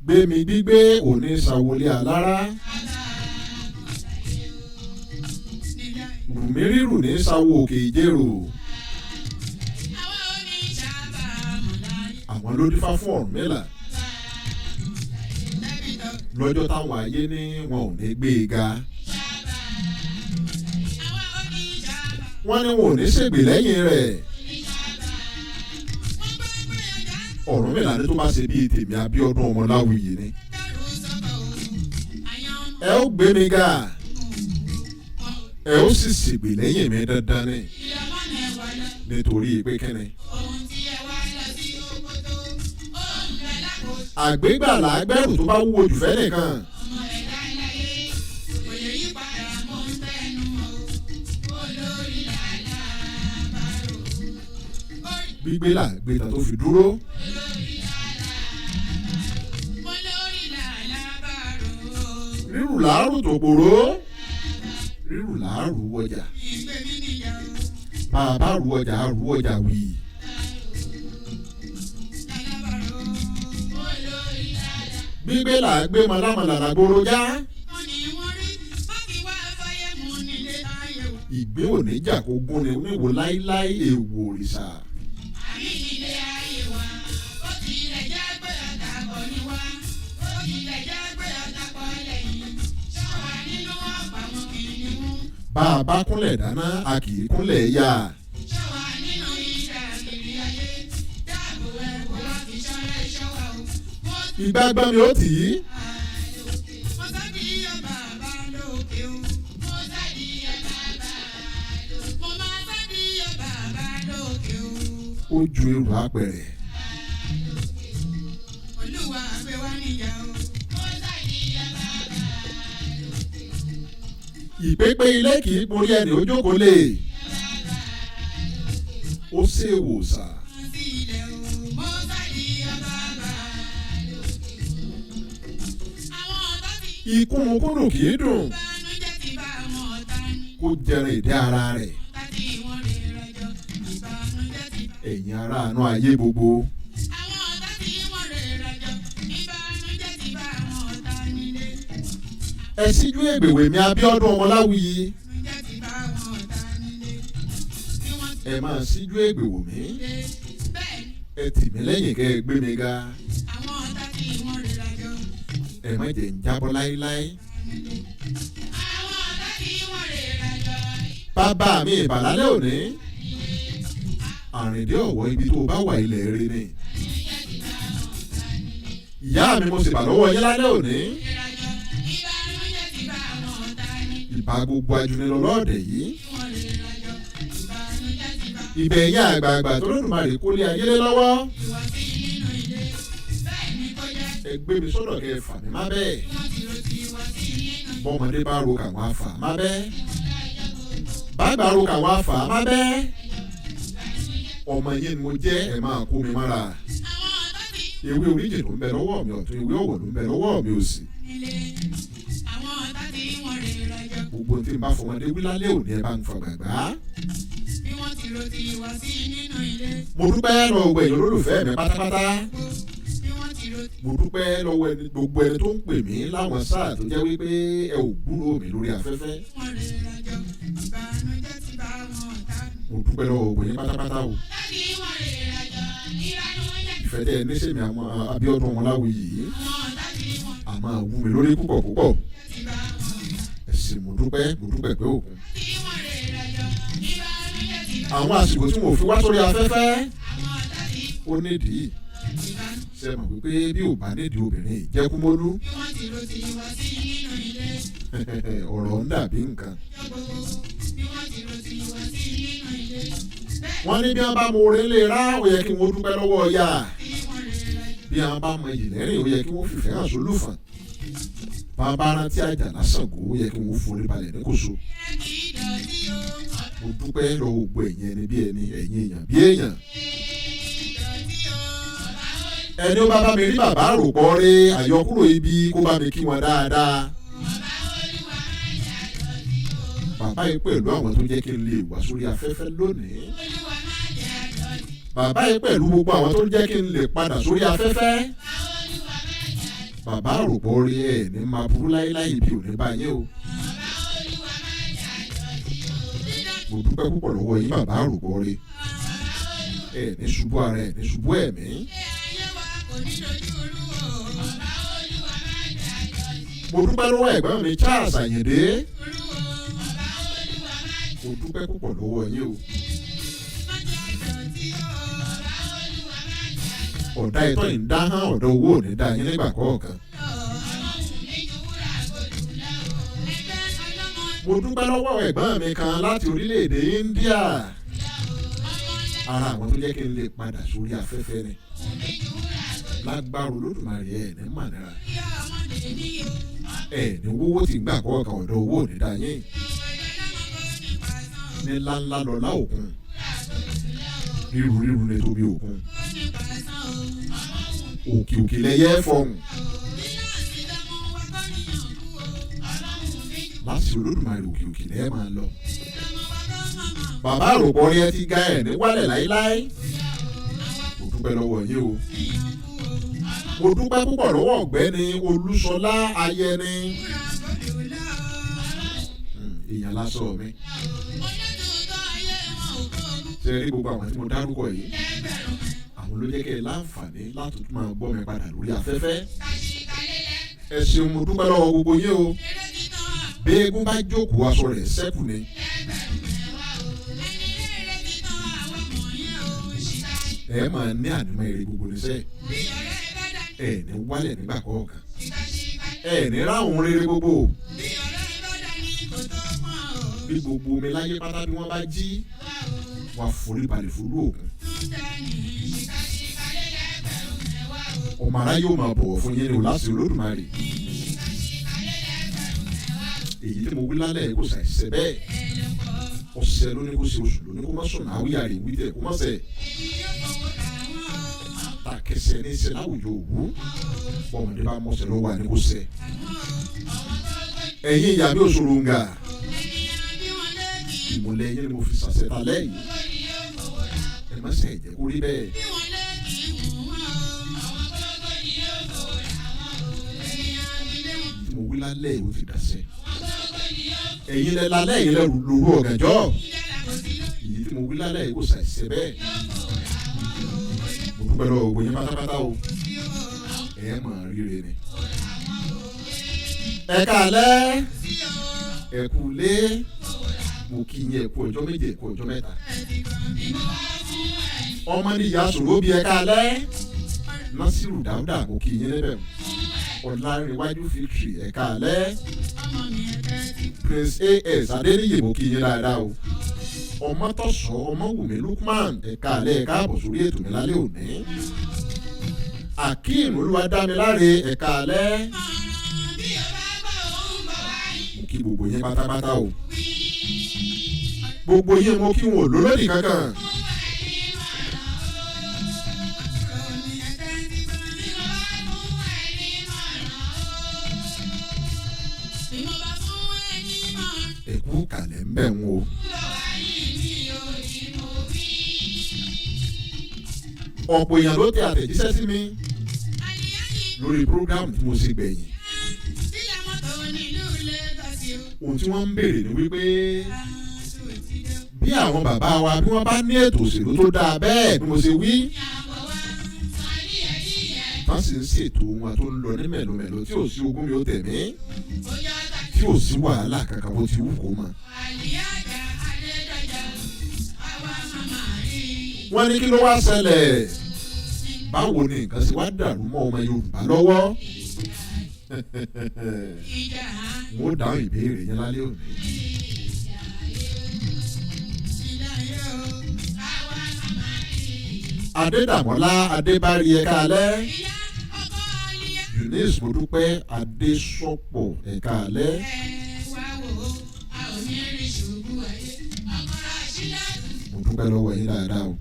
gbémi gbígbé òní ṣàwọlé alára. rùmírìrù ní ṣàwọ òkè ìjérò. àwọn ló dífá fún Ọ̀rúnmìlà lọ́jọ́ táwọn ayé ní wọn ò ní gbé e ga. wọ́n ní wọn ò ní ṣègbè lẹ́yìn rẹ̀. Ọ̀rúnmìlà ní tó bá ṣe bíi tèmi Abíọ́dún Ọmọláwuyì ni. ẹ ó gbé mi ga ẹ ó sì ṣègbè lẹ́yìn mi dandan ni nítorí pé kẹ́ni. àgbégbàlà agbẹ́rù tó bá wúwo jù fẹ́ nìkan. gbígbé là gbé tán tó fi dúró. rírù làárù tó gbòòrò rírù làárù wọjà bàbá rù ọjà rù ọjà wì. gbígbé là gbé mọ̀lámọ̀lá làgbòrò já. ìgbé òní jà kó gún ni oníwò láíláí èèwò òrìṣà. bá a bá kúnlẹ̀ dáná a kì í kúnlẹ̀ yá. ìgbà gbọ́n mi ó tì í. ó ju èrò apẹ̀rẹ̀. ìpépé ilé kì í borí ẹni ó jókòó lé. ó ṣe wòsàn. ìkúnnukúnnù kì í dùn. kó jẹrin ìdí ara rẹ̀. ẹ̀yin ará àánú ayé gbogbo. ẹ síjú ègbèwè mi Abíọ́dún Ọmọláwuyì. ẹ máa síjú ègbèwò mi. ẹ tì mí lẹ́yìn kẹ́ ẹ gbé mi ga. ẹ má jẹ́ ń jábọ́ láíláí. bàbá mi ìbàlálẹ̀ òní. àrìndé ọ̀wọ́ ibi tó bá wà ilẹ̀ rẹ ni. ìyá mi mo sì bà lọ́wọ́ yín lálẹ́ òní. ìbá gbogbo ajúnilọ lọ́ọ̀dẹ̀ yìí. ìbẹ̀yìn àgbààgbà tó lódùmarè kólé ayélé lọ́wọ́. ẹ gbé mi sọ́dọ̀ kẹ́ ẹ fà mí má bẹ́ẹ̀. bọ́mọdé bá ro kàwọn afà má bẹ́ẹ̀. bàbá ro kàwọn afà má bẹ́ẹ̀. ọmọ yín ni mo jẹ́ ẹ máa kó mi mára. ewé oríjì ló ń bẹ lọ́wọ́ mi ọ̀tún ewé ọ̀wọ̀ ló ń bẹ lọ́wọ́ mi òsì. gbogbo tí n bá fọmọdé wí lálẹ́ òní ẹ bá ń fọ gbàgbá. mo dúpẹ́ lọ́wọ́ ẹ̀yin olólùfẹ́ mi pátápátá. mo dúpẹ́ lọ́wọ́ gbogbo ẹni tó ń pè mí láwọn sáà tó jẹ́ wípé ẹ ò gbúrò mi lórí afẹ́fẹ́. mo dúpẹ́ lọ́wọ́ gbogbo yín pátápátá o. ìfẹ́ tẹ́ ẹ ní sèmi àwọn Abíọ́dún Ọmọláwuyì yìí a máa wú mi lórí púpọ̀ púpọ̀. ẹ sì mo dúpẹ́ pé òkun. àwọn àsìkò tí mo fi wá sórí afẹ́fẹ́ ó nídìí. ṣe mọ̀ wípé bí ò bá nídìí obìnrin ìjẹ́kúmólú. ọ̀rọ̀ ń dàbí nǹkan. wọ́n ní bí wọ́n bá mọ orin lè rá ó yẹ kí wọ́n dúpẹ́ lọ́wọ́ ọ̀yà. bí wọ́n bá mọ ìyìnlẹ́rìn ó yẹ kí wọ́n fìfẹ́ hàn sólùfàn. bàbá rántí Àjàlá Ṣàngó ó yẹ kí wọ́n forí balẹ̀ ní kòso. mo dúpẹ́ lọ́wọ́ gbogbo ẹ̀yin ẹni bí ẹni ẹ̀yin èèyàn bí èèyàn. ẹni ó bá bá mi rí bàbá àròpọ̀ rí àyọkúrò ibi kó bá mi kí wọn dáadáa. bàbá yìí pẹ̀lú àwọn tó jẹ́ kí n lè wá sórí afẹ́fẹ́ lónìí. bàbá yìí pẹ̀lú gbogbo àwọn tó jẹ́ kí n lè padà sórí afẹ́fẹ́. bàbá àròpọ̀ orí ẹ̀ ní máa burú láéláé ibi ò ní bá yín o. mo dúpẹ́ púpọ̀ lọ́wọ́ yín bàbá àròpọ̀ orí ẹ̀ ní ṣubú ara ẹ̀ ní ṣubú ẹ̀mí. mo dúpẹ́ lọ́wọ́ ẹ̀gbọ́n mi Charles Àyìndé mo dúpẹ́ púpọ̀ lọ́wọ́ yín o. ọ̀dà ìtọ́ yìí ń dá hán ọ̀dọ̀ owó ò ní dá yín nígbà kọ̀ọ̀kan. mo dúpẹ́ lọ́wọ́ ẹ̀gbọ́n mi kan láti orílẹ̀-èdè India ara àwọn tó jẹ́ kí n lè padà sórí afẹ́fẹ́ ni lágbára Olódùmarè ẹ̀ ní mànìrà ẹ̀ ní owó tí gbà kọ̀ọ̀kan ọ̀dọ̀ owó ò ní dá yín ní ńláńlá lọ́lá òkun ríru ní tóbi òkun òkè òkè lẹyẹ fọhùn láti Olódùmarè òkè òkè lẹyẹ máa lọ. bàbá àròpọ̀ rí ẹ ti ga ẹ̀ ní wálẹ̀ láíláí mo dúpẹ́ lọ́wọ́ yín o. mo dúpẹ́ púpọ̀ lọ́wọ́ ọ̀gbẹ́ni Olúṣọlá Ayẹni èèyàn lásán mi ṣe rí gbogbo àwọn tí mo dárúkọ yìí àwọn ló jẹ́ kẹ́ ẹ láǹfààní láti tún máa gbọ́ mi padà lórí afẹ́fẹ́. ẹ ṣeun mo dúpẹ́ lọ́wọ́ gbogbo yín o. bí eégún bá jókòó aṣọ rẹ̀ ṣẹ́kù ni. ẹ máa ní ànímọ́ èrè gbogbo níṣẹ́. ẹ ní wálẹ̀ nígbà kọ̀ọ̀kan. ẹ ní ráhùn rere gbogbo. bí gbogbo omi láyé pátá bí wọ́n bá jí wọ́n forí balẹ̀ fúlú òkun. ọmọ ara yóò máa bọ̀wọ̀ fún yín ní o láti Olódùmarè. èyí tí mo wí lálẹ́ kò ṣàìṣe bẹ́ẹ̀. ọ̀sẹ̀ ló ní kó ṣe oṣù ló ní kó má sọ̀nà àwíyàrá ìwí tẹ̀ kó má ṣe. tàkẹsẹ̀ ní ṣe láwùjọ òwú bọ́mọdé bá mọ̀ṣẹ̀ ló wà ní kó ṣe. ẹ̀yin ìyá mi ò ṣòro ń ga. ìmọ̀lẹ̀ yín ni mo fi ṣàṣẹta lẹ́yìn. ẹ má ṣe ẹ̀jẹ̀ kó rí bẹ́ẹ̀. mo wí lálẹ́ ìwé fi dàṣẹ. ẹ̀yin lẹ lálẹ́ yìí lẹ lóru ọ̀gànjọ́. èyí tí mo wí lálẹ́ yìí kò ṣàìṣe bẹ́ẹ̀. mo dúpẹ́ lọ́wọ́ ògbó yín pátápátá o. ẹ mọ̀ ríre ni. ẹ káalẹ́ ẹ kú lé mo kí yín ẹ kú ọjọ́ méje ẹ kú ọjọ́ mẹ́ta. ọmọ níyà sọ̀rọ̀ bí ẹ káalẹ́ Nasiru Dáúdà mo kí yín níbẹ̀. Ọ̀làríwájú Victory ẹ káalẹ́. Prince A.S. Adéníyè mo kí yín dáadáa o. Ọmọtọ́sọ Ọmọwùmí Lukman ẹ káalẹ́ ẹ káàbọ̀ sórí ètò mi lálẹ́ òní. Akeem Olúwadámiláre ẹ káalẹ́. mo kí gbogbo yín pátápátá o. gbogbo yín mo kí wọn ò lólódì kankan. ẹ̀kú kàlẹ̀ ń bẹ̀ ń o. ọ̀pọ̀ èèyàn ló tẹ àtẹ̀jíṣẹ́ sí mi lórí program tí mo ṣe gbẹ̀yìn. ohun tí wọ́n ń béèrè ni wípé bí àwọn bàbá wa bí wọ́n bá ní ètò òṣèlú tó dáa bẹ́ẹ̀ bí mo ṣe wí. wọ́n sì ń ṣètò wọn tó ń lọ ní mẹ̀lọmẹ̀lọ tí ò sí ogún mi ó tẹ̀mí tí ò sí wàhálà kankan bó ti wù kó mọ. wọ́n ní kí ló wá ṣẹlẹ̀ báwo ni nǹkan ṣe wá dàrú mọ́ ọmọ Yorùbá lọ́wọ́. mo dáhùn ìbéèrè yẹn lálẹ́ òní. Adédàmọ́lá Adébárí ẹ káalẹ́. Eunice Modúpẹ́ Adésọ́pọ̀ ẹ káalẹ́. mo dúpẹ́ lọ́wọ́ yín dáadáa o.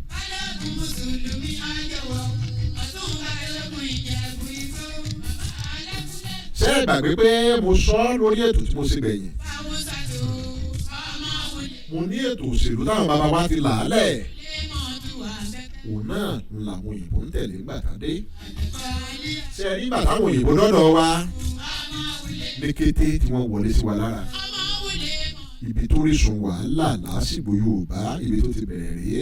ṣé ẹ gbàgbé pé mo sọ lórí ètò tí mo ṣe gbẹ̀yìn. mo ní ètò òṣèlú táwọn bàbá wa ti là á lẹ̀. òun náà làwọn òyìnbó ń tẹ̀lé ńgbà tá a dé. ṣe rí bàtà àwọn òyìnbó lọ́dọ̀ wa ní kété tí wọ́n wọlé sí wa lára ibi tó rí sun wàhálà lásìkò Yorùbá ibi tó ti bẹ̀rẹ̀ rèé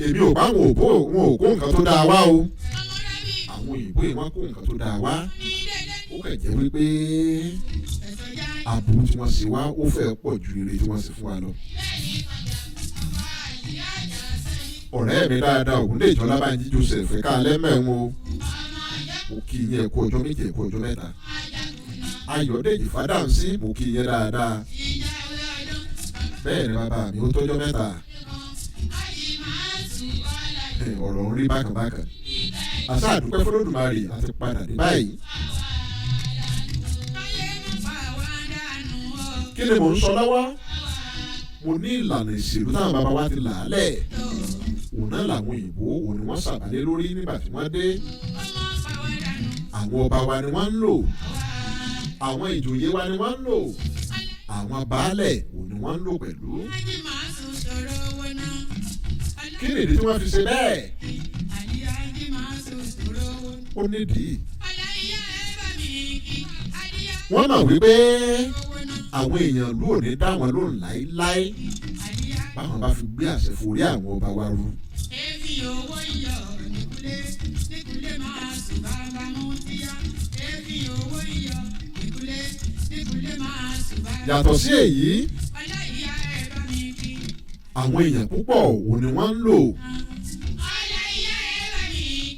èmi ò bá wọn ò kó nǹkan tó dáa wá o àwọn òyìnbó yìí wọ́n kó nǹkan tó dáa wá ó kàn jẹ́ wípé aburú tí wọ́n ṣe wá ó fẹ́ pọ̀ ju ire tí wọ́n ṣe fún wa lọ. ọ̀rẹ́ mi dáadáa Ògúndèjì Ọlábánjí Joseph ẹ̀ka alẹ́mẹ̀wọ̀n mo kí i yẹn kú ọjọ́ méje kú ọjọ́ mẹ́ta Ayọ̀dèjì Fádáǹsì mo kí i yẹn dáadáa bẹ́ẹ̀ ni bàbá mi ó tọ́jọ́ mẹ́ta ọ̀rọ̀ ń rí bákan bákan àṣà àdúpẹ́ fọlọ́dúnmarè àti padà dé báyìí. kí ni mò ń sọ lọ́wọ́ mo ní ìlànà ìṣèlú táwọn bàbá wa ti là á lẹ̀ òun náà làwọn òyìnbó òun ni wọ́n ṣàbálé lórí nígbà tí wọ́n dé àwọn ọba wa ni wọ́n ń lò àwọn ìjòyè wa ni wọ́n ń lò àwọn baálẹ̀ òun ni wọ́n ń lò pẹ̀lú. kí nìdí tí wọ́n fi ṣe bẹ́ẹ̀ ó nídìí wọ́n mọ̀ wípé àwọn èèyàn ló ní dá wọn lóhùn láéláé báwọn bá fi gbé àṣẹ forí àwọn ọba wa rú. yàtọ̀ sí èyí àwọn èèyàn púpọ̀ òun ni wọ́n ń lò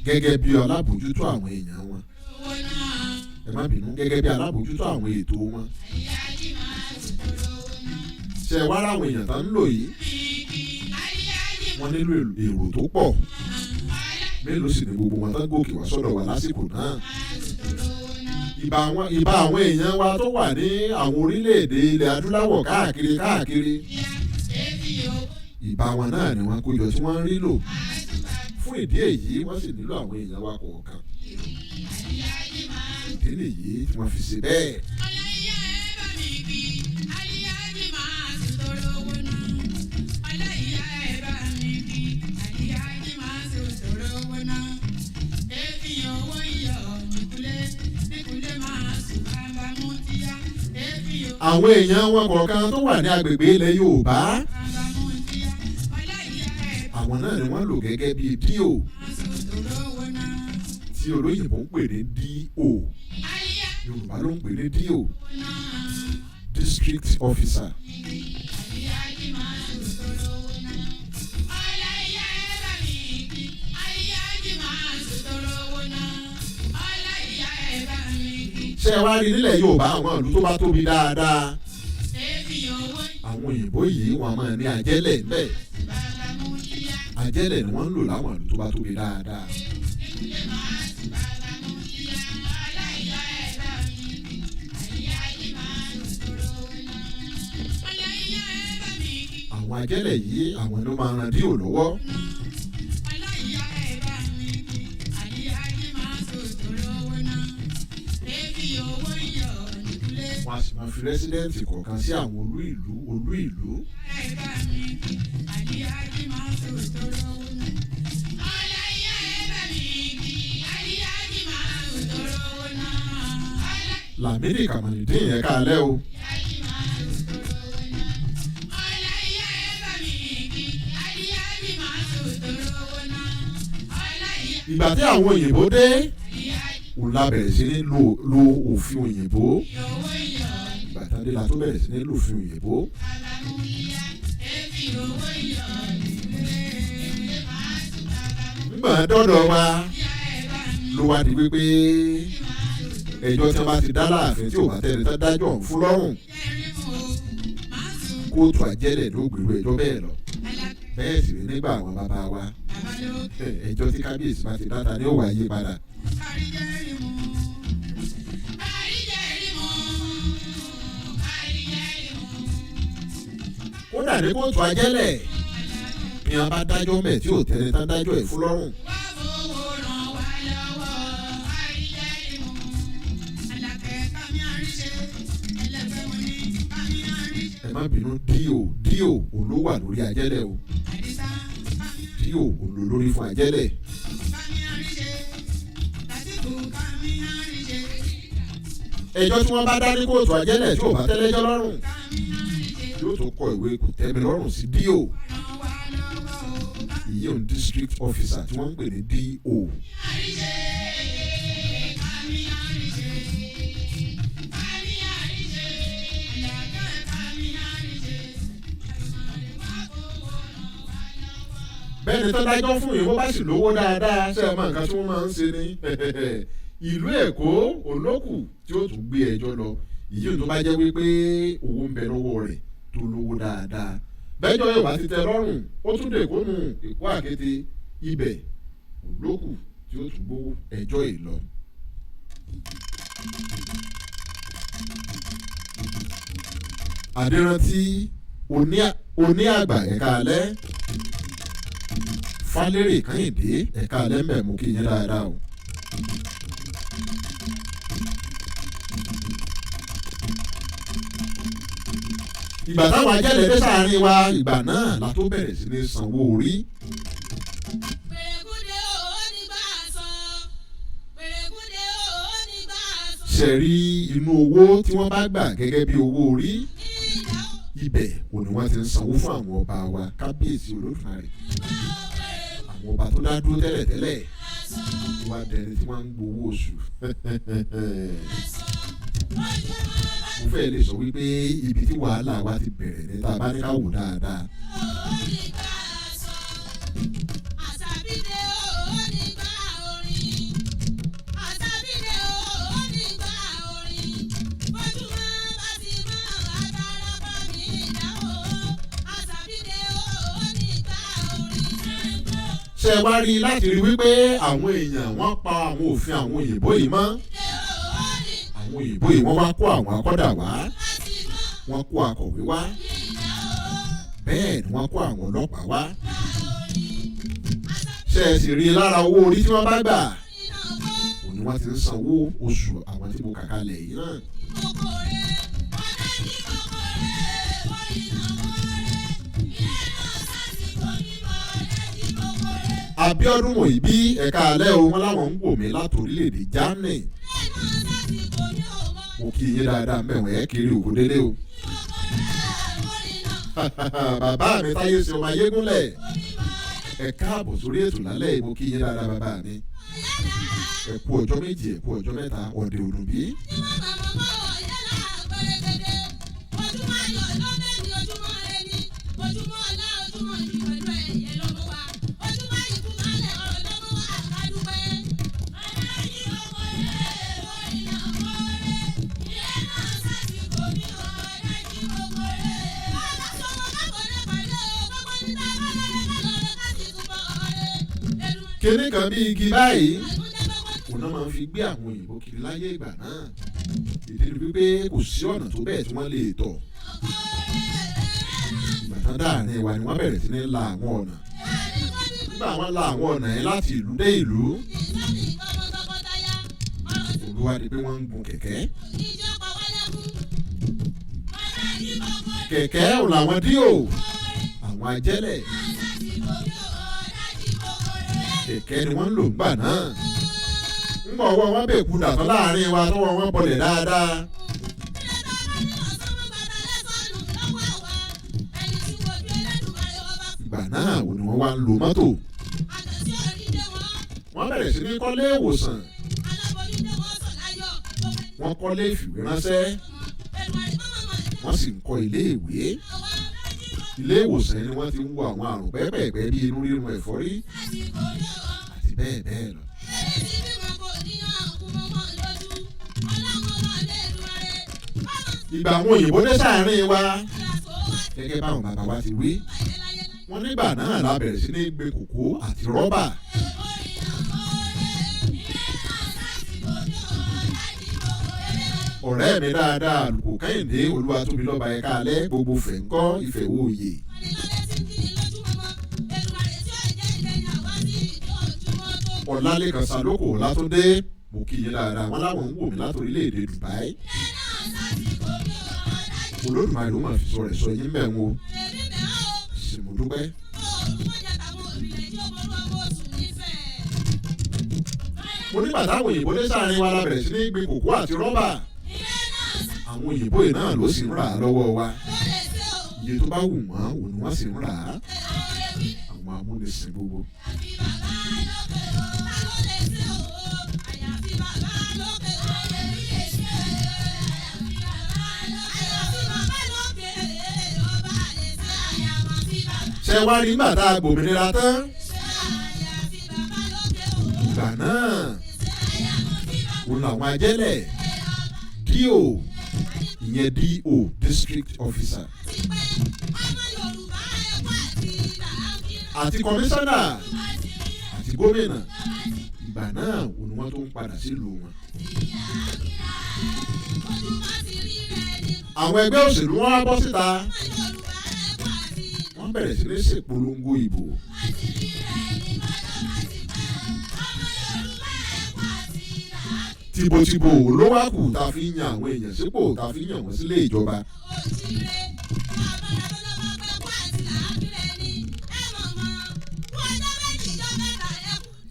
gẹ́gẹ́ bí alábòójútó àwọn èèyàn wọn ẹ má bínú gẹ́gẹ́ bí alábòójútó àwọn ètò wọn ṣe wá láwọn èèyàn tá ń lò yìí wọ́n nílò èrò tó pọ̀ mélòó sì ni gbogbo wọn tán gòkè wá sọ́dọ̀ wa lásìkò náà ìbá àwọn èèyàn wa tó wà ní àwọn orílẹ̀-èdè ilẹ̀ adúláwọ̀ káàkiri ìbá wọn náà ni wọ́n kójọ tí wọ́n ń rí lò fún ìdí èyí wọ́n sì nílò àwọn èèyàn wa kọ̀ọ̀kan ìdí nìyí tí wọ́n fi ṣe bẹ́ẹ̀. àwọn èèyàn wọn kọ̀ọ̀kan tó wà ní agbègbè ilẹ̀ Yorùbá àwọn náà ni wọ́n lò gẹ́gẹ́ bíi D.O. tí olóyìnbó ń pè ní D.O. Yorùbá ló ń pè ní D.O. District Officer. ṣé ẹ wá rí nílẹ̀ Yorùbá àwọn ìlú tó bá tóbi dáadáa àwọn òyìnbó yìí wọ́n máa ní ajẹ́lẹ̀ ńbẹ̀ ajẹ́lẹ̀ ni wọ́n ń lò láwọn ìlú tó bá tóbi dáadáa. àwọn ajẹ́lẹ̀ yìí àwọn ló máa ran D.O. lọ́wọ́. wọ́n á sì máa fi rẹ́sídẹ́ǹtì kọ̀ọ̀kan sí àwọn olú ìlú. Lámídì Kàmálídìn yẹn káalẹ́ o. ìgbà tí àwọn òyìnbó dé òun la bẹ̀rẹ̀ sí ní lo òfin òyìnbó ìgbà tí adé la tó bẹ̀rẹ̀ sí ní lo òfin òyìnbó. nígbà dọ́dọ̀ wa ló wá di wípé ẹjọ́ tí wọ́n bá ti dá láàfin tí ò bá tẹ́lẹ̀ tán dájọ́ ọ̀hún fún lọ́rùn kóòtù àjẹ́lẹ̀ ló gbèrú ẹjọ́ bẹ́ẹ̀ lọ bẹ́ẹ̀ sì rí nígbà àwọn bàbá wa ẹjọ́ tí kábíyèsí bá ti dáta ni ó wà yí padà. kódà ní kóòtù àjẹ́lẹ̀ ni wọ́n bá dájọ́ mẹ́ tí ò tẹ́lẹ̀ tán dájọ́ ẹ̀ fún lọ́rùn. ẹ má bínú D.O. òun ló wà lórí àjẹ́lẹ̀ o D.O. òun ló lórí fún àjẹ́lẹ̀ ẹjọ́ tí wọ́n bá dá ní kóòtù àjẹ́lẹ̀ tí ò bá tẹ́lẹ́jọ́ lọ́rùn yóò tó kọ ìwé kò tẹ́mi lọ́rùn sí D.O. ìyẹn district officer tí wọ́n ń pè ní D.O. bẹ́ẹ̀ni tó dájọ́ fún yìí wọ́n bá sì lówó dáadáa ṣe é mọ nǹkan tí wọ́n máa ń ṣe ní ìlú Èkó olókù tí ó tún gbé ẹjọ́ lọ ìyí tó bá jẹ́ wípé owó ń bẹ lọ́wọ́ rẹ̀ tó lówó dáadáa bẹ́ẹ̀jọ́ yóò bá ti tẹ́ lọ́rùn ó tún dé Èkó nù Èkó àkété ibẹ̀ olókù tí ó tún gbó ẹjọ́ yìí lọ. Adérántí oní àgbà ẹ̀ka alẹ́ Falérè Kẹ́hìndé ẹ̀ka alẹ́ ń bẹ̀ mú kí yẹn dáadáa o. ìgbà táwọn ajẹ́lẹ̀ dé sáàrin wa ìgbà náà la tó bẹ̀rẹ̀ sí ní sanwó orí. ṣẹ̀rí inú owó tí wọ́n bá gbà gẹ́gẹ́ bí owó orí ibẹ̀ ò ní wọ́n ti ń sanwó fún àwọn ọba wa kábíyèsí Olódùmarè àwọn ọba tó dá dúró tẹ́lẹ̀tẹ́lẹ̀ wá dẹni tí wọ́n ń gbowó oṣù. mo fẹ́ lè sọ wípé ibi tí wàhálà wa ti bẹ̀rẹ̀ ní tá a bá ní ká wò dáadáa. ṣe wá rí i láti rí wípé àwọn èèyàn wọ́n pa àwọn òfin àwọn òyìnbó yìí mọ́ àwọn òyìnbó yìí wọ́n wá kó àwọn akọ́dà wá wọ́n kó akọ̀wé wá bẹ́ẹ̀ ni wọ́n kó àwọn ọlọ́pàá wá ṣe é sì rí i lára owó orí tí wọ́n bá gbà òní wọ́n ti ń sanwó oṣù àwọn tí mo kà kalẹ̀ yìí náà. Abíọ́dún Mòyíbí ẹ̀ka alẹ́ o wọn láwọn ń wò mí láti orílẹ̀-èdè Germany mo kí yín dáadáa mẹ́wọ̀n ẹ̀ kiri òkú délé o. bàbá mi Táyé ṣe ọmọ ayégúnlẹ̀ ẹ káàbọ̀ sórí ètò lálẹ́ mo kí yín dáadáa bàbá mi ẹ kú ọjọ́ méjì ẹ kú ọjọ́ mẹ́ta ọ̀dẹ̀ òdùnbí. kíní kan bí igi báyìí òun náà máa fi gbé àwọn òyìnbó kiri láyé ìgbà náà ìdí ni wípé kò sí ọ̀nà tó bẹ́ẹ̀ tí wọ́n lè tọ̀ ìgbà tán dáàrin wa ni wọ́n bẹ̀rẹ̀ sí ní la àwọn ọ̀nà nígbà wọ́n la àwọn ọ̀nà yẹn láti ìlú dé ìlú olúwa di pé wọ́n ń gun kẹ̀kẹ́ kẹ̀kẹ́ ò làwọn díò àwọn ajẹ́lẹ̀ kẹ̀kẹ́ ni wọ́n ń lò ńgbà náà ńgbà ọwọ́ wọn bẹ̀ kú dàtọ́ láàrin wa tọ́wọ́ wọn bọlẹ̀ dáadáa. ìgbà náà wò ni wọ́n wá ń lo mọ́tò wọ́n bẹ̀rẹ̀ sí ní kọ́lé ìwòsàn wọ́n kọ́lé ìfìwé ránṣẹ́ wọ́n sì ń kọ́ ilé ìwé ilé ìwòsàn ni wọ́n ti ń wo àwọn àrùn pẹ́ẹ́pẹ́ẹ́pẹ́ bíi inú rírun ẹ̀fọ́rí àti bẹ́ẹ̀ bẹ́ẹ̀ lọ. ìgbà àwọn òyìnbó dé sáàrin wa gẹ́gẹ́ báwọn bàbá wa ti wí wọ́n nígbà náà la bẹ̀rẹ̀ sí ní gbé kòkó àti rọ́bà. ọ̀rẹ́ mi dáadáa Àlùkò Kẹ́hìndé Olúwatóbilọ́ba ẹ̀ka alẹ́ gbogbo fẹ̀ńkọ́ Ìfẹ̀wòye. Ọlálékan Salóko Látúndé mo kí yín dáadáa wọn láwọn ń wò mí láti orílẹ̀-èdè Dubai. Olódùmarè ló máa fi sọ rẹ̀ sọ yín bẹ́ẹ̀ wo sì mo dúpẹ́. mo nígbà táwọn òyìnbó dé sáàrin wa la bẹ̀rẹ̀ sí ní gbin kòkó àti rọ́bà àwọn òyìnbó yìí náà ló sì ń rà á lọ́wọ́ wa iye tó bá wù wọ́n òun ni wọ́n sì ń rà á àwọn amúnisìn gbogbo. ṣé wá rí nígbà tá a gbòmìnira tán ìgbà náà òun làwọn ajẹ́lẹ̀ D.O. ìyẹn D.O. district officer àti kọmíṣánná àti gómìnà ìgbà náà òun wọ́n tó ń padà sílùú wọn. àwọn ẹgbẹ́ òṣèlú wọn wá bọ́ síta wọ́n bẹ̀rẹ̀ sí ní ṣèpolongo ìbò. tìbòtìbò ló wá kù tá a fi yan àwọn èèyàn sípò tá a fi yan wọ́n sílé ìjọba.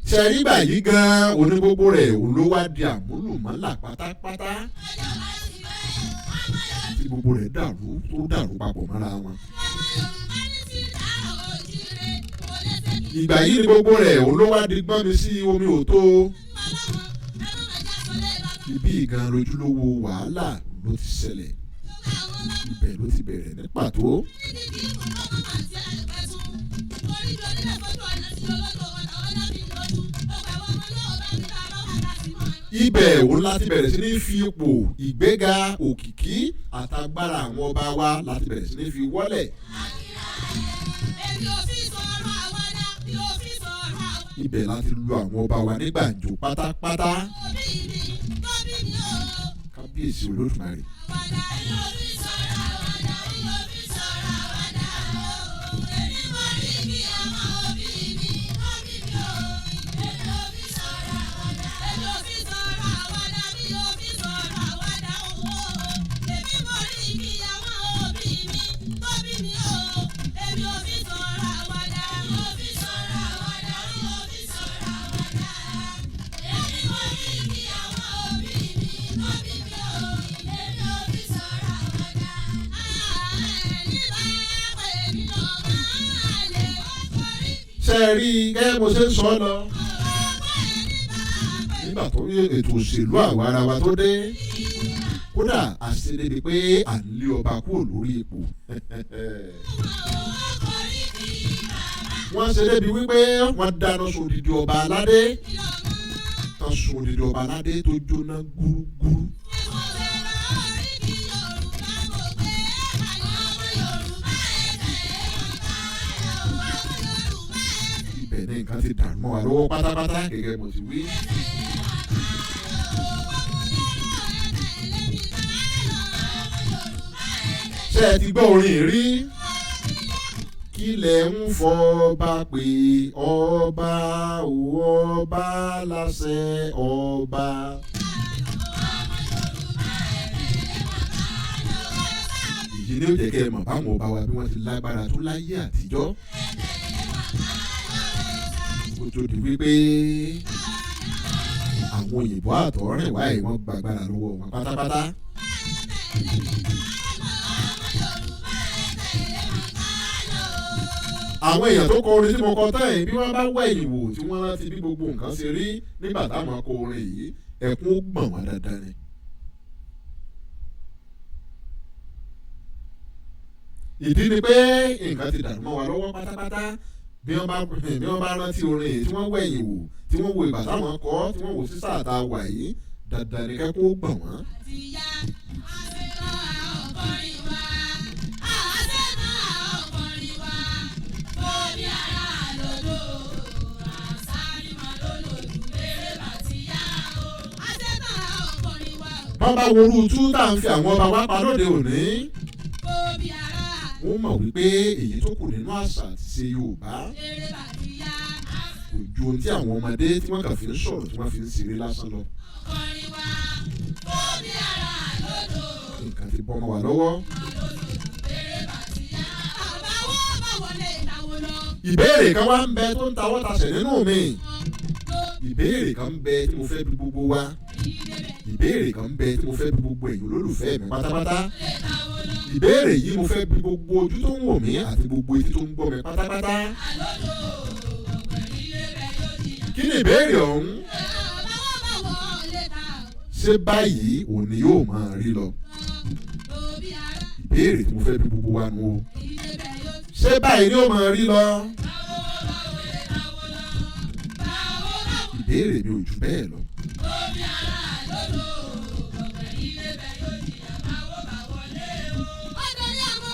ṣẹ̀rí báyìí gan-an oní gbogbo rẹ̀ ló wá di àmúlùmọ́là pátápátá tí gbogbo rẹ̀ dàrú tó dàrú papọ̀ mọ́ra wọn. ìgbà yìí ni gbogbo rẹ̀ ló wá di gbọ́n mi sí omi òtó. ibi ìgan lójúlówó wàhálà ló ti ṣẹlẹ̀ ibẹ̀ ló ti bẹ̀rẹ̀ ní pàtó. ibẹ̀ òun láti bẹ̀rẹ̀ sí ní fi ipò ìgbéga òkìkí àtagbára àwọn ọba wa láti bẹ̀rẹ̀ sí ní fi wọ́lẹ̀. ibẹ̀ láti lu àwọn ọba wa ní gbàǹjo pátápátá. kábíyèsí olódùmarè. ṣe rí gẹ́gẹ́ bó ṣe ń sọ lọ nígbà tó rí ètò òṣèlú àwa ara wa tó dé kódà àṣedébi pé à ń lé ọba kúrò lórí ipò. wọ́n ṣe débi wípé wọ́n dáná sun odidi ọba aládé tán sun odidi ọba aládé tó jóná gúrúgúrú. ibẹ̀ ní nǹkan ti dàrú mọ́ wa lọ́wọ́ pátápátá gẹ́gẹ́ bó ti wí. ṣé ẹ ti gbọ́ orin rí? kí lẹ̀ ń fọba pé ọba ò ọba láṣẹ ọba. èyí ni ó jẹ́ kẹ́ ẹ mọ̀ báwọn ọba wa bí wọ́n ti lágbára tó láyé àtijọ́. kó tó di wípé àwọn òyìnbó àtọ̀rìn wáyé wọ́n gbàgbára lọ́wọ́ wọn pátápátá. àwọn èèyàn tó kọ orin tí mo kọ tán yìí bí wọ́n bá wẹ̀yìn wò tí wọ́n rántí bí gbogbo nǹkan ṣe rí nígbà táwọn kọ orin yìí ẹkún ó gbọ̀n wọ́n dandan ni. ìdí ni pé nǹkan ti dàrú mọ́ wa lọ́wọ́ pátápátá bí wọ́n bá rántí orin yìí tí wọ́n wẹ̀yìn wò tí wọ́n wo ìgbà táwọn kọ tí wọ́n wò sí sáà tá a wà yìí dandan ni kẹ́kún ó gbọ̀n wọ́n. wọ́n bá worú tú tá à ń fi àwọn ọba wa pa lóde òní. wọ́n mọ̀ wípé èyí tó kù nínú àṣà àti ṣe Yorùbá kò ju ohun tí àwọn ọmọdé tí wọ́n kàn fi ń sọ̀rọ̀ tí wọ́n fi ń ṣeré lásán lọ. nǹkan ti bọ́ mọ́ wa lọ́wọ́. ìbéèrè kan wá ń bẹ tó ń tawọ́ tasẹ̀ nínú mi. ìbéèrè kan ń bẹ tí mo fẹ́ bi gbogbo wa ìbéèrè kan ń bẹ tí mo fẹ́ bi gbogbo èèyàn olólùfẹ́ mi pátápátá ìbéèrè yìí mo fẹ́ bi gbogbo ojú tó ń wò mí àti gbogbo etí tó ń gbọ́ mi pátápátá kí ni ìbéèrè ọ̀hún ṣé báyìí òní yóò máa rí lọ ìbéèrè tí mo fẹ́ bi gbogbo wa nù o ṣé báyìí ni ó máa rí lọ ìbéèrè mi ò jù bẹ́ẹ̀ lọ.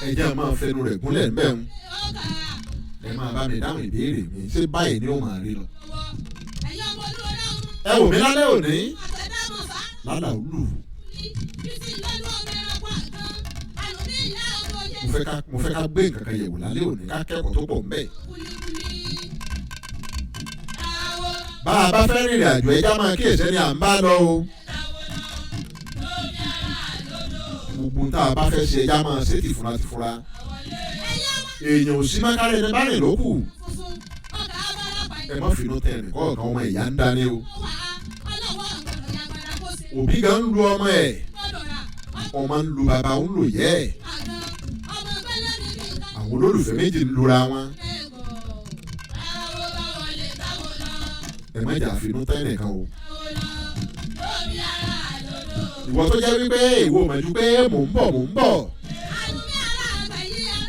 ẹ jẹ́ máa fẹnu rẹ̀ gúnlẹ̀ ń bẹ̀ ń ẹ máa bá mi dáhùn ìbéèrè mi ṣé báyìí ni ó máa rí lọ. ẹ wò mí lálẹ́ òní lálà olú mo fẹ́ ká gbé nǹkan kan yẹ̀wò lálẹ́ òní ká kẹ́kọ̀ọ́ tó pọ̀ ń bẹ̀. bá a bá fẹ́ rìnrìn àjò ẹja máa kíyèsí ẹni à ń bá lọ o. gbogbo tá a bá fẹ́ ṣe ẹja máa ṣe tìfura tìfura. èèyàn ò sí mákàrẹ́ ẹni bá rìn lókù. ẹ má finú tẹ ẹnì kọ̀ọ̀kan ọmọ ìyá ń dání o. òbí gan ń lu ọmọ ẹ̀ ọmọ ń lu bàbá ń lò yẹ́ ẹ̀. àwọn olólùfẹ́ méjì ń lura wọn. ẹ má jà finú tẹ́ nìkan o. ìwọ tó jẹ́ wípé ìwọ mọ̀jú pé mò ń bọ̀.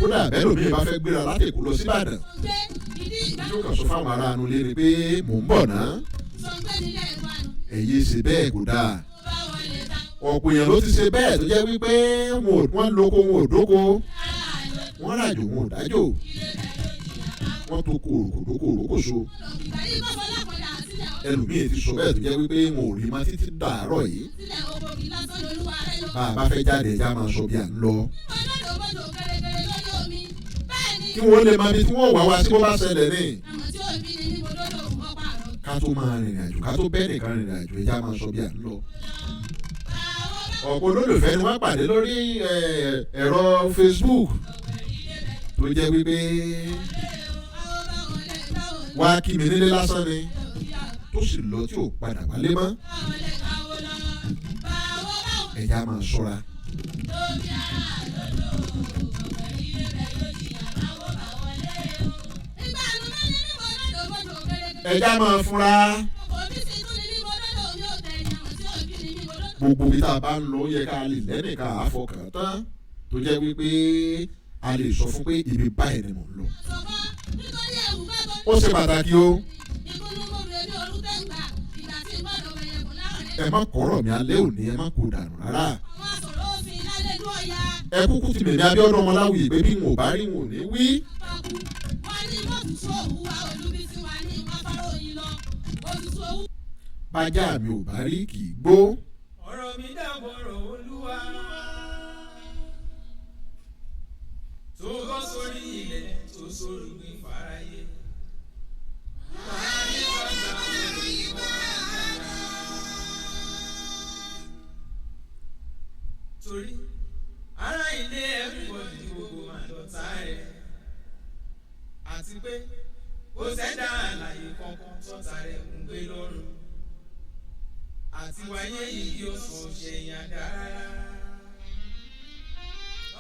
kódà bẹ́ẹ̀ lómi bá fẹ́ gbéra láti Èkó lọ sí Ìbàdàn. yóò kàn sọ fáwọn ará inú ilé ni pé mò ń bọ̀ náà. ẹ̀yin ṣe bẹ́ẹ̀ kò dáa. ọ̀pọ̀ èèyàn ló ti ṣe bẹ́ẹ̀ tó jẹ́ wípé wọ́n lóko wọn ò dóko. wọ́n ràjò wọn ò dájò. wọ́n tó kòròkòròkòso. ẹlòmíì ti sọ bẹ́ẹ̀ tó jẹ́ wípé wọn ò rí ma títí dàárọ̀ yìí. bá a bá fẹ́ jáde ẹja máa sọ bí à ń lọ. kí wọ́n lè máa bí tí wọ́n wá wá sí bó bá ṣẹlẹ̀ ní. ká tó máa rìnrìn àjò ká tó bẹ́ẹ̀ nìkan rìnrìn àjò ẹja máa sọ bí à ń lọ. ọ̀pọ̀ olólùfẹ́ ni wọ́n pàdé lórí ẹ̀rọ Facebook tó jẹ́ wípé wá kí mi nílé lásán ni tó sì lọ tí ò padà wálé mọ́. ẹja máa ṣọ́ra. ẹja máa fúnra. gbogbo bí tá a bá ń lọ yẹ ká lè lẹ́nìkan àfọkàn tán tó jẹ́ wípé a lè sọ fún pé ibi báyìí ni mò ń lọ. ó ṣe pàtàkì o. ẹ má kọ̀rọ̀ mi alẹ́ òní ẹ má kó dànù rárá. ẹ kúkú ti mèmí Abíọ́dún Ọmọláwuyì pé bí n ò bá rí wọn ò ní wí. bájá mi ò bá rí kì í gbó. ọ̀rọ̀ mi dàbọ̀rọ̀ Olúwa tó bọ́ sórí ilẹ̀ tó sórí mi fàráyé. torí ará ilé everybody gbogbo máa lọ́tà rẹ̀ àti pé kò sẹ́dá àlàyé kankan tọ́ta rẹ̀ ń gbé lọ́rùn àti wáyé yìí yóò sọ ṣe yàn dára.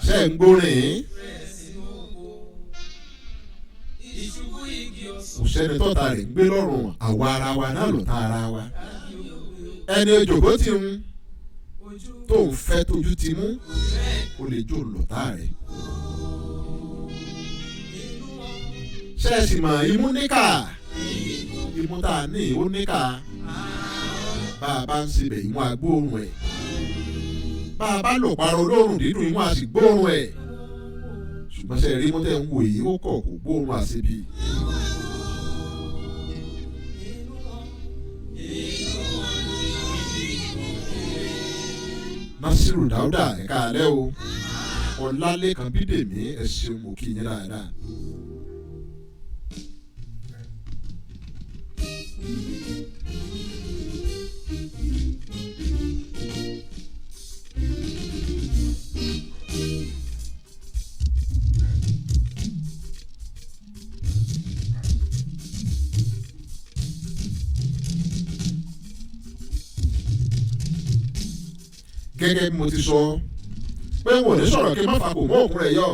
ṣé ń gbórin? kò sẹ́ni tọ́ta rẹ̀ ń gbé lọ́rùn àwa ara wa náà lọ́tà ara wa. ẹni ojòkó ti ń tó ń fẹ́ tójú ti mú ó lè jó lọ́tà rẹ̀. ṣé ẹ sì mọ̀ imú níkà imú tá a ní ó níkà. bá a bá ń sebẹ̀ ìwọ̀n agbóòrùn ẹ̀. bá a bá lò parọ́ olóòrùn dídùn ìwọ̀n àsìgbóòrùn ẹ̀. ṣùgbọ́n ṣe rí mọ́tẹ́ ń wò yìí ó kọ̀ kó gbóòrùn àṣebí. Nasiru Dauda ẹ̀ka alẹ́ o Ọlálékan Bídèmí ẹ ṣeun mo kí yín dáadáa. gẹ́gẹ́ bí mo ti sọ pé wọn ò ní sọ̀rọ̀ kí n má fa kò mọ́ òkun rẹ̀ yọ.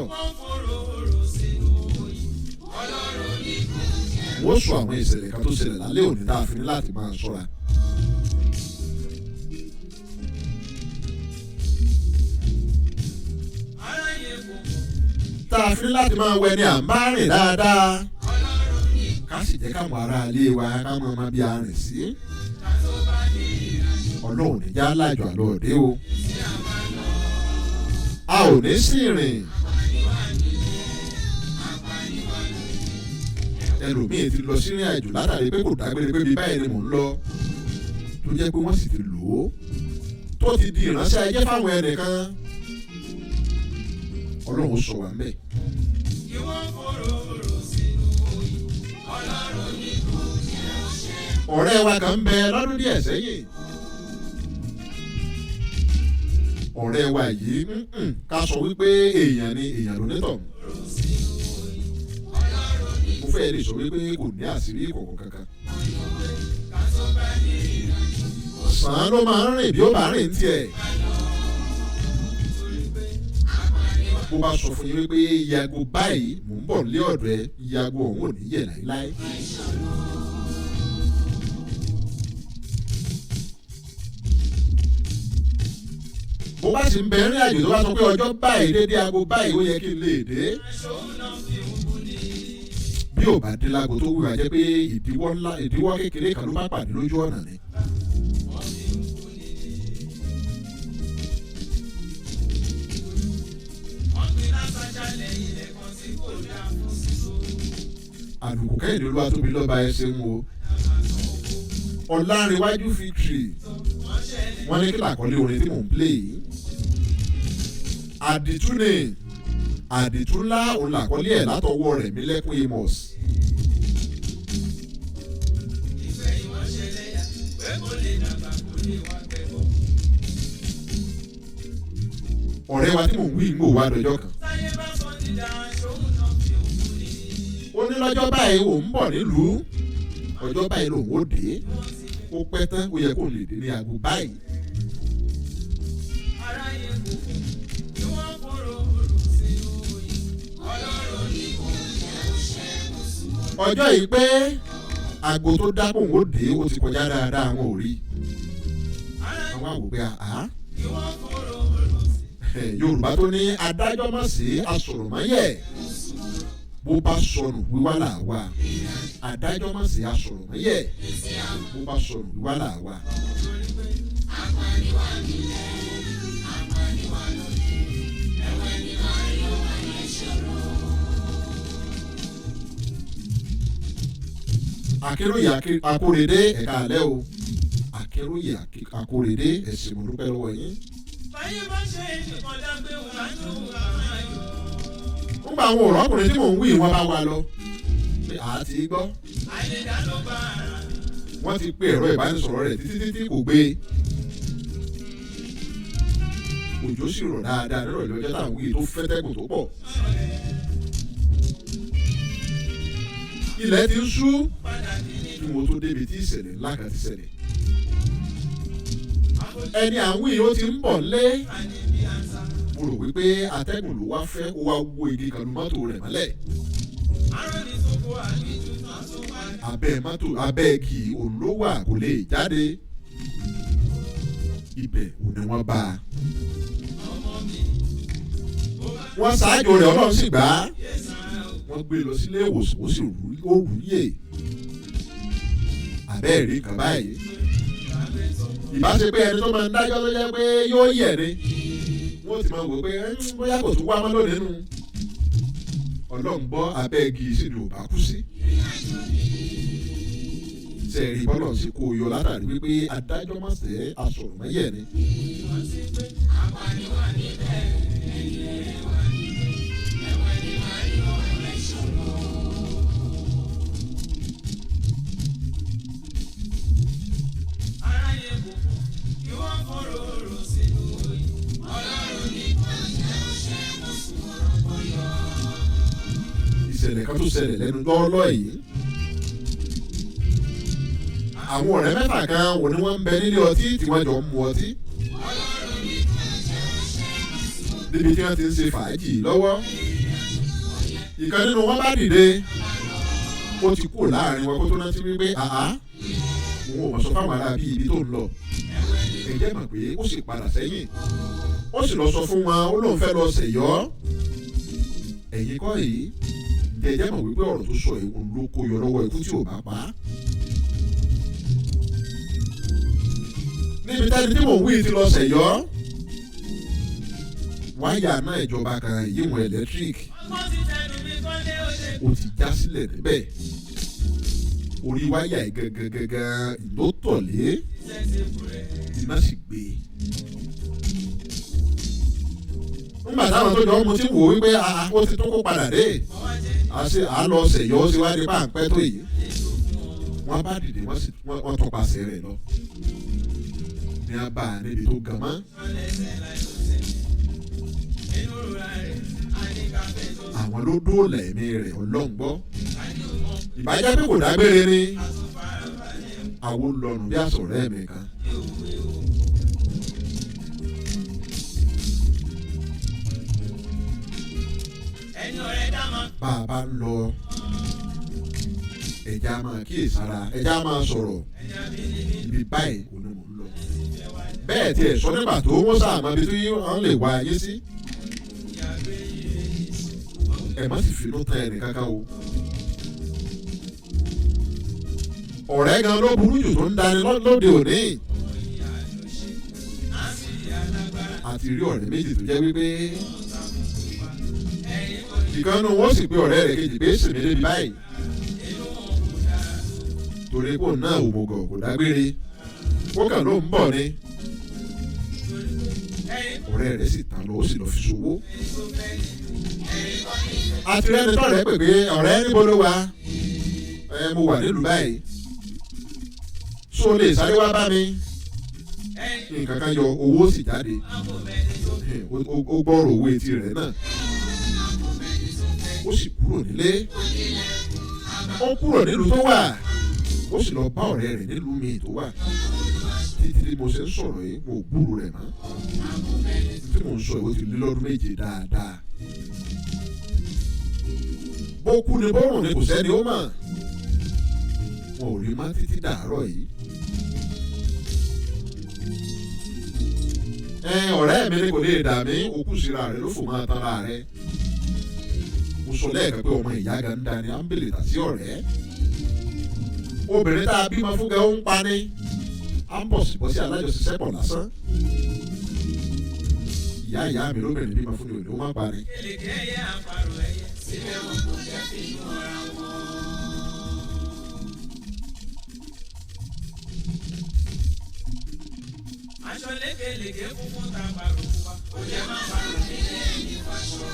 wọ́n sọ àwọn ìṣẹ̀lẹ̀ kan tó ṣẹlẹ̀ lálẹ́ òní tá a fi ní láti máa ṣọ́ra. tá a fi ní láti máa wẹ ni à ń bá rìn dáadáa. ká sì jẹ́ káwọn ará ilé wa ká mọ ọmọ bí a rìn sí. ọlọ́run ní já lájọ àlọ́ òde o. a ò ní sí rìn. ẹlòmíì ti lọ sí ìrìn àjò látàrí pé kò dágbére pé bí báyìí ni mò ń lọ tó jẹ́ pé wọ́n sì ti lò ó tó ti di ìránṣẹ́ ajé fáwọn ẹnìkan. ọlọ́run sọ wá mẹ́. ọ̀rẹ́ wa kan ń bẹ lọ́dún díẹ̀ sẹ́yìn. ọ̀rẹ́ wa yìí ká sọ wípé èèyàn ni èèyàn ló nítọ̀. mo fẹ́ lè sọ wípé kò ní àṣírí ìkọ̀kọ̀ kankan. sàn ló máa ń rìn bí ó bá rìn tiẹ̀. bó bá sọ fún yín wípé ìyàgò báyìí mò ń bọ̀ lé ọ̀dọ̀ ẹ ìyàgò ọ̀hún ò ní yẹ̀ láéláé. bó bá sì ń bẹ rìn àjò tó bá sọ pé ọjọ́ báyìí dédé aago báyìí ó yẹ kí n lè dé. bí ò bá dé láago tó wúwa jẹ́ pé ìdíwọ́ kékeré kan ló bá pàdé lójú ọ̀nà ni. àlùkò kẹ́hìndé olúwa tóbi lọ́ba ẹsẹ̀ ń wo ọ̀làǹrẹ̀wájú fitri wọ́n ní kí làkọ́lé orin tí mò ń play yìí àdìtú ni àdìtú ńlá òun làkọ́lé ẹ̀ látọwọ́ rẹ̀ mí lẹ́kún amos. ọ̀rẹ́ wa tí mò ń wí ń gbò wá dọjọ́ kan ó ní lọ́jọ́ báyìí òun ń bọ̀ nílùú ọjọ́ báyìí lòun ó dé ó pẹ́ tán ó yẹ kó lè dé ní aago báyìí. ọjọ́ yìí pé aago tó dá kóun ó dé ó ti kọjá dáadáa àwọn ò rí àwọn àwògbé àá. Yorùbá tó ní adájọ́ má sí asọ̀rọ̀máyẹ̀ bó bá sọnù wíwá là wá adájọ́ má sí asọ̀rọ̀máyẹ̀ bó bá sọnù wíwá là wá. Akéròyè Akórèdé ẹ̀ka alẹ́ o Akéròyè Akórèdé ẹ̀sìn mo dúpẹ́ lọ́wọ́ yín. ń bá àwọn ọ̀rọ̀ ọkùnrin tí mò ń wí wọn bá wa lọ àti gbọ́ wọ́n ti pe ẹ̀rọ ìbánisọ̀rọ̀ rẹ̀ títí kò gbé òjò sì rọ̀ dáadáa nírọ̀ ìlọ́jọ́ táwọn wí tó fẹ́ tẹ́kùn tó pọ̀ ilẹ̀ ti ń ṣú kí wọ́n tó débi tí ìṣẹ̀lẹ̀ ńlá kan ti ṣẹlẹ̀ ẹni àwọn yìí ó ti ń bọ̀ lé mo rò wípé atẹ́gùn ló wá fẹ́ ó wá wó igi kan lu mọ́tò rẹ̀ mọ́lẹ̀ abẹ́ igi òun ló wà kò lè jáde ibẹ̀ òun ni wọ́n bá a wọ́n ṣáájú rẹ̀ ọlọ́run sì gbà á wọ́n gbé lọ sílé ìwòsàn ó sì rúyè abẹ́ rí kan báyìí ìbáṣepé ẹni tó máa ń dájọ́ tó jẹ́ pé yóò yẹ̀ ni wọ́n ti máa wò pé bóyá kò tún wá mọ́ lónìí nù ọlọ́run gbọ́ abẹ́ igi sì ni ò bá kú sí. sẹ́ẹ̀rì bọ́lọ̀ sí kó yọ látàrí wípé adájọ́ máa sẹ́ asọ̀rọ̀máyẹ̀ ni. ìṣẹ̀lẹ̀ kan tó ṣẹlẹ̀ lẹ́nu lọ́ọ́lọ́ yìí àwọn ọ̀rẹ́ mẹ́fà kan wò ni wọ́n ń bẹ nílé ọtí tí wọ́n jọ ń mu ọtí níbi tí wọ́n ti ń ṣe fàájì lọ́wọ́ ìkan nínú wọn bá dìde ó ti kúrò láàrin wọn kó tó rántí wípé òun ò mọ̀ sọ fáwọn ará bíi ibi tó ń lọ ẹ̀jẹ̀ mọ̀ pé ó sì padà sẹ́yìn ó sì lọ sọ fún wọn ó lóun fẹ́ lọ ṣẹ̀yọ́ ẹ̀yin kọ́ yìí ẹ̀jẹ̀ mọ̀ wípé ọ̀rọ̀ tó sọ òun ló kó yọ lọ́wọ́ ikú tí ò bá pa á. níbi tẹ́ni tí mò ń wí ti lọ ṣẹ̀yọ́ wáyà náà ìjọba kan ìyíwọ̀n ẹ̀lẹ́tíríkì ó ti já sílẹ̀ níbẹ̀ orí wáyà yìí gangan ló tọ̀lé iná sì gbé nígbà táwọn tó jọ ọmọ tí wò wípé ó ti tó kó padà dé à lọ ṣẹ̀yọ́ ó sì wá ní páńpẹ́ tó yìí wọ́n bá dìde wọ́n tọpasẹ̀ rẹ̀ lọ ní a bá a níbi tó gan mọ́. àwọn ló dóòlà ẹ̀mí rẹ̀ ọlọ́ngbọ́ ìbájá pé kò dágbére ni àwọn olùlọ́run bí àsọ̀rọ̀ ẹ̀mí kan. bá a bá ń lọ ẹja máa kíyèsára ẹja máa sọ̀rọ̀ ibi báyìí kò ní mò ń lọ. bẹ́ẹ̀ tiẹ̀ sọ nígbà tó wọ́n sàmọ́ ibi tí wọ́n lè wá ayé sí. ẹ má sì finú tán ẹnì kankan o. ọ̀rẹ́ gan ló burú jù tó ń dání lóde òní. àti rí ọ̀rẹ́ méjì tó jẹ́ wípé ìkànnì wọn sì pé ọ̀rẹ́ rẹ̀ kejì pé sèmi débi báyìí. torí kò náà òmùgọ̀ kò dágbére ó kàn ló ń bọ̀ ni. ọ̀rẹ́ rẹ̀ sì tán lọ ó sì lọ fi ṣòwò. àti rẹ́ni tọ́rẹ́ pè pé ọ̀rẹ́ níbo ló wà mo wà nílùú báyìí so lè sáré wá bá mi nǹkan kan yọ owó sì jáde ó gbọ́rọ̀ owó etí rẹ̀ náà ó sì kúrò nílé ó kúrò nílùú tó wà ó sì lọ bá ọ̀rẹ́ rẹ̀ nílùú míì tó wà títí tí mo ṣe ń sọ̀rọ̀ yìí mo gbúrò rẹ̀ mọ́ tí mo ń sọ ìwé ti lé lọ́dún méje dáadáa bó kú ni bọ́rùn ni kò sẹ́ni ó mọ̀ wọn ò rí má títí dàárọ̀ yìí. ọ̀rẹ́ mi ni kò lè dà mí òkú síra rẹ̀ ló fò máa tan ara rẹ̀ mo sọ lẹ́ẹ̀kan pé ọmọ ìyá gan ń dání ámbèlè tà sí ọ̀rẹ́ obìnrin tá a bímọ fún gan ó ń pa ní á ń bọ̀ síbọ̀ sí alájọṣiṣẹ́ pọ̀ lásán ìyá mi lóbìnrin bímọ fún mi ò ní ó má pa ní. aṣọ lékeleke funfun ta pàrọ̀ pupa ó jẹ́ má pàrọ̀ nílé ẹni fàṣọ.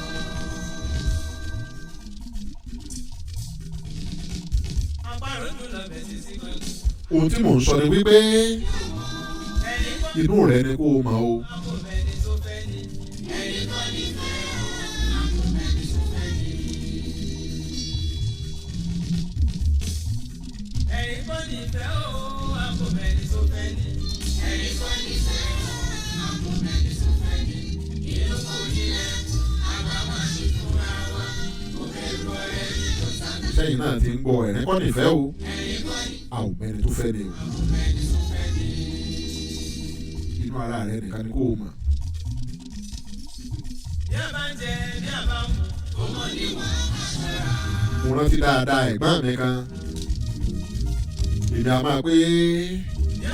àpárò dùn lọ bẹ̀ sí sí gbẹ̀gbẹ̀. ohun tí mò ń sọ ni wípé inú rẹ ni kó o mọ̀ o. sẹ́yìn náà ti ń gbọ́ ẹ̀rín kọ́ nífẹ̀ẹ́ o a ò mẹ́ni tó fẹ́ ni o inú ara rẹ nìkan ni kó o mọ̀. bí a bá ń jẹ bí a bá ń mu ọmọ ní wà á ṣọ́ra. mo rántí dáadáa ẹ̀gbọ́n mi kan èmi a máa pé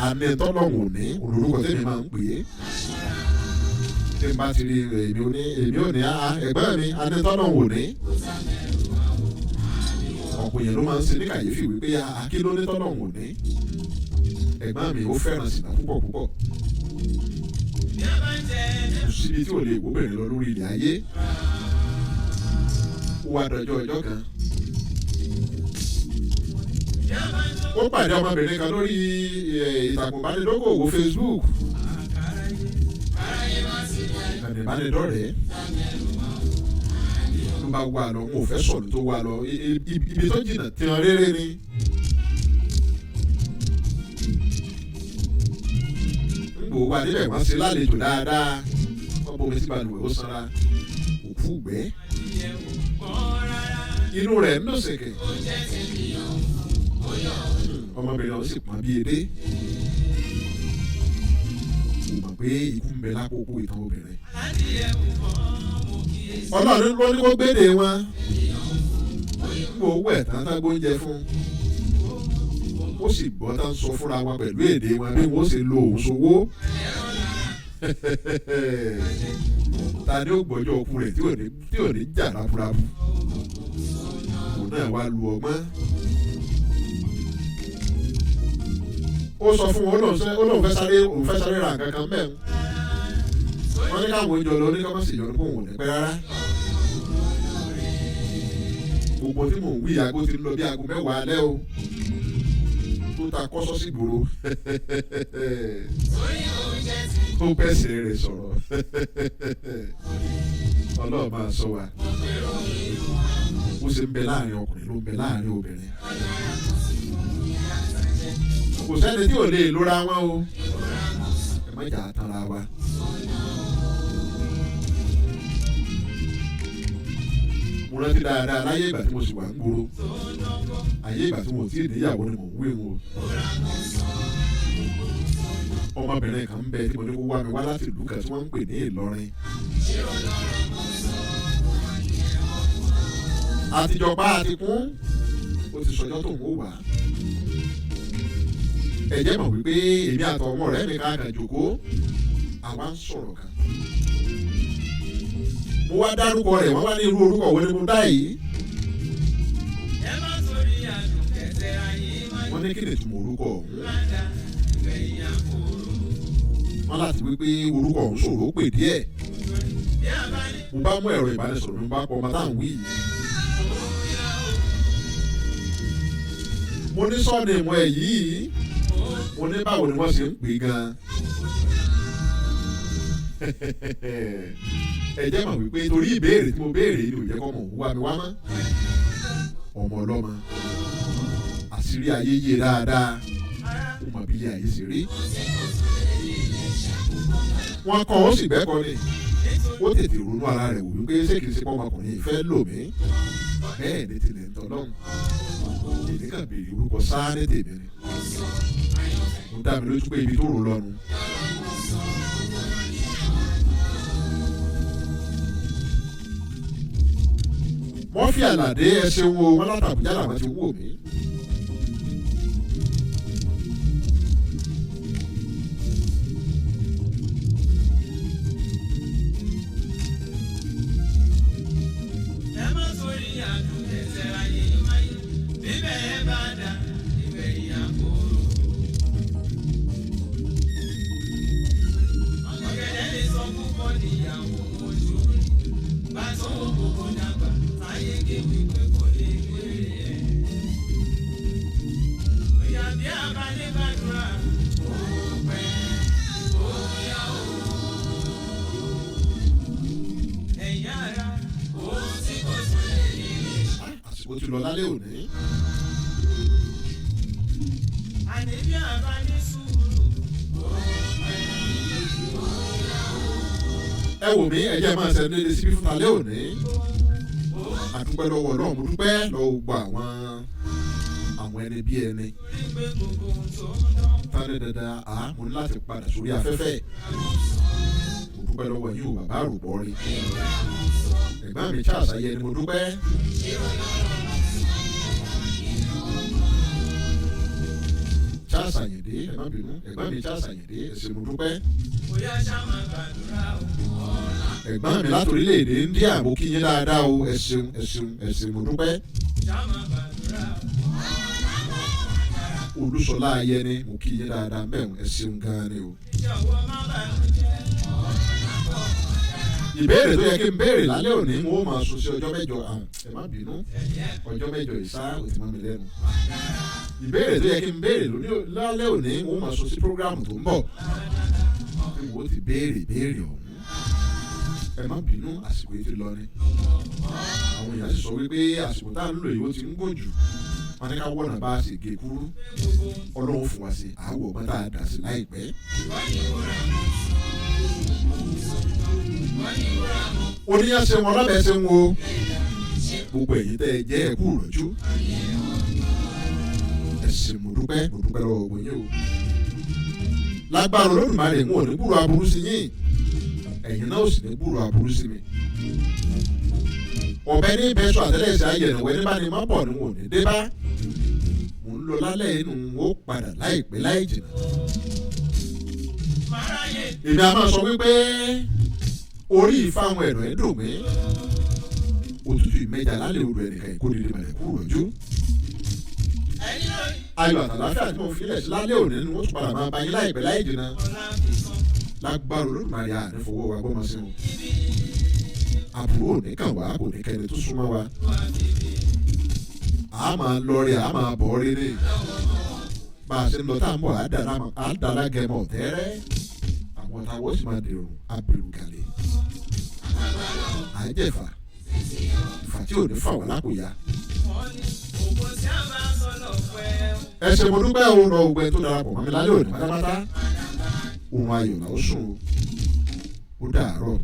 àní tọ́lọ́hùn ní olórúkọ tèmi máa ń pè é tí n bá ti rí èmi ò ní ẹ̀gbọ́n mi àní tọ́lọ́hùn ní ọ̀pọ̀ èèyàn ló máa ń ṣe ní kàyéfì wípé kí ló ní tọ́lọ́hùn ní ẹ̀gbọ́n mi ó fẹ́ràn sìnà púpọ̀ púpọ̀ kò síbi tí ò lè wóbìnrin lọ lórí ilẹ̀ ayé ó wá dọjọ́ ọjọ́ kan ó pàdé ọmọbìnrin kan lórí ìtàkùn ìbánidọ́kọ̀wò Facebook ìkànnì ìbánidọ́rẹ̀ẹ́ ló bá wà lọ wọn ò fẹ́ sọ̀rọ̀ tó wà lọ ibi tó jìnnà tí wọn rere ni. nígbò wà níbẹ̀ wọ́n ṣe lálejò dáadáa wọ́n bomi sí balùwẹ̀ ó sanra òkú gbẹ́ inú rẹ̀ ń dòsèkè ọmọbìnrin ọ̀hún sì pọ́n bí edé kò mọ̀ pé ikú ń bẹ lákòókò ìtàn obìnrin ọlọ́run ló ní kó gbédè wọn kó wẹ̀ tán tá gbóúnjẹ fún ó sì gbọ́ tá ń sọ fúnra wọn pẹ̀lú èdè wọn bí wọ́n ṣe lo òun sowó ta ni ó gbọ́jọ́ ọkùn rẹ̀ tí ò ní jà rábúrábú òun náà wá lu ọgbọ́n ó sọ fún wọn ó lóun fẹ́ sáré ra nǹkan kan mẹ́rin wọ́n ní káwọn ìjọ lọ ní káwọn sì yọ ní kó wọn ò ní pẹ́ rárá gbogbo tí mò ń wí aago ti ń lọ bí aago 10 alẹ́ o tó ta kọ́sọ́ sí gbòòrò tó pẹ̀sẹ̀ rẹ̀ sọ̀rọ̀ ọlọ́ọ̀ máa sọ wa ó ṣe ń bẹ láàrin ọkùnrin ló ń bẹ láàrin obìnrin kò sẹ́ni tí ò lè lóra wọn o ẹ má jà á tanra wa. mo rántí dáadáa láyé ìgbà tí mo sì wà ń gbòòrò àyè ìgbà tí mo ti níyàwó ni mò ń wé wọn ọmọbìnrin kan ń bẹ tí mo ní kó wá mi wá láti ìlú kan tí wọ́n ń pè ní Ìlọrin àtijọ́ pa àti kún ó ti sọjọ́ tó ń wò wá ẹ jẹ́ mọ̀ wípé èmi àtọmọ rẹ̀ mi ká kàn jòkó àwa ń sọ̀rọ̀ kan mo wá dárúkọ rẹ̀ wọ́n wá ní irú orúkọ wo ni mo dá yìí wọ́n ní kí ni ìtumọ̀ orúkọ ọ̀hún wọ́n láti wípé orúkọ ọ̀hún ṣòro ó pè díẹ̀ mo bá mú ẹ̀rọ ìbánisọ̀rọ̀ mi bá pọ̀ ọmọ táwọn wí yìí mo ní sọ́ọ̀nì ìmọ̀ ẹ̀ yìí mo ní báwo ni wọ́n ṣe ń pè gan ẹ jẹ́ mọ̀ wípé torí ìbéèrè tí mo béèrè yìí ò jẹ́ kọ́ mọ̀ wá mi wá mọ́ ọmọ ọlọ́mọ àṣírí ayé yé dáadáa ó mọ bí ilé ayé ṣe rí wọ́n kọ́ ó sì bẹ́ẹ̀kọ́ ni ó tètè ronú ara rẹ̀ wò wípé ṣé kìí ṣe pọ́ ọmọkùnrin yìí fẹ́ lò mí bẹ́ẹ̀ ni tilẹ̀ ń tọ́lọ́hún èmi kàn béèrè orúkọ sáré tèmi ni mo dá mi lójú pé ibi tó rò lọ́nu. wọ́n fi àlàdé ẹsẹ̀ wo wọn látàbújá làwọn ti wò mí. ó ti lọ lálẹ́ òní. àníbí àbá ní sùúrù. ẹ wò mí ẹ jẹ́ máa ṣẹ́ni lédè síbí fún alẹ́ òní. àdúpẹ́ lọ́wọ́ Ọlọ́run mo dúpẹ́ lọ́wọ́ gbọ́ àwọn ẹni bí ẹni. tani dandan mo ní láti padà sórí afẹ́fẹ́. mo dúpẹ́ lọ́wọ́ yín o bàbá àròbọ̀ rí. ẹ̀gbọ́n mi Charles ayé ni mo dúpẹ́. Charles Ayinde ẹ má bínú ẹ̀gbọ́n mi Charles Ayinde ẹ ṣé mo dúpẹ́. ẹ̀gbọ́n mi láti orílẹ̀-èdè India mo kí yín dáadáa o ẹ ṣeun mo dúpẹ́. Olúṣọlá Ayẹni mo kí yín dáadáa mẹ́rin ẹ ṣeun gan-an ni o. ìbéèrè tó yẹ kí n béèrè lálẹ́ òní mo máa sùn sí ọjọ́ mẹ́jọ ẹ má bínú ọjọ́ mẹ́jọ ìsá òtí mọ́ mi lẹ́nu. ìbéèrè tó yẹ kí n béèrè lálẹ́ òní mo máa sùn sí prógráàmù tó ń bọ̀ tí mo ti béèrè ọ̀hún. ẹ má bínú àsìkò yìí ti lọ ni. àwọn èèyàn sì sọ wípé àsìkò tá à ń lò yìí ó ti ń gùn jù. wọn ní ká wọ̀nà bá a sì gé kúrú. Ọlọ́run fún wa sí àwọ̀ ọ̀gbọ́n tá a dà sí láìpẹ́. oníyàn ṣe wọn lọ́bẹ̀ ṣe ń wo gbogbo èyí tẹ́ ẹ jẹ́ ẹ̀kú rọ̀jú ẹ̀sìn mo dúpẹ́ lọ́wọ́ ògùn yìí o lágbára Olódùmarè ń wò ní gbúrò aburú sí yín ẹ̀yin náà ò sì ní gbúrò aburú sí mi ọ̀bẹ ní bẹ́sọ̀ àtẹ́lẹsẹ̀ ayẹ̀rẹ̀wẹ́ ní bá ní má bọ̀ ní wò ní dé bá mò ń lọ lálẹ́ inú ó padà láìpẹ́ láì jìnnà èmi a máa sọ wípé orí ìfáwọn ẹ̀rọ ẹ̀ dùn mí òtútù ìmẹ́jà lálẹ́ odò ẹnìkan ìkórìíra ìmọ̀lẹ̀ kúrò lójú ayọ̀ àtàláfíà tí mo fi lẹ̀ sí lálẹ́ òní ni wọ́n tún padà máa bá yín láìpẹ́ láì jìnnà lágbára Olódùmarè ànífọwọ́ wa gbọ́mọ sí wọn àbúrò òní kàn wá kò ní kẹ́ni tó súnmọ́ wa a máa lọ rí a máa bọ̀ rí ní bá a ṣe ń lọ tá à ń bọ̀ á dára gẹmọ tẹ́rẹ́ àwọn táwọn sì máa dèrò abirù gàlẹ́ àjẹfà ìfà tí ò ní fà wọ́n lápòyà. ẹ ṣe mo dúpẹ́ òun lọ ògbẹ́ tó darapọ̀ mọ́ mi lálẹ́ òní pátápátá òun ayọ̀ là ó sùn ó dàárọ̀.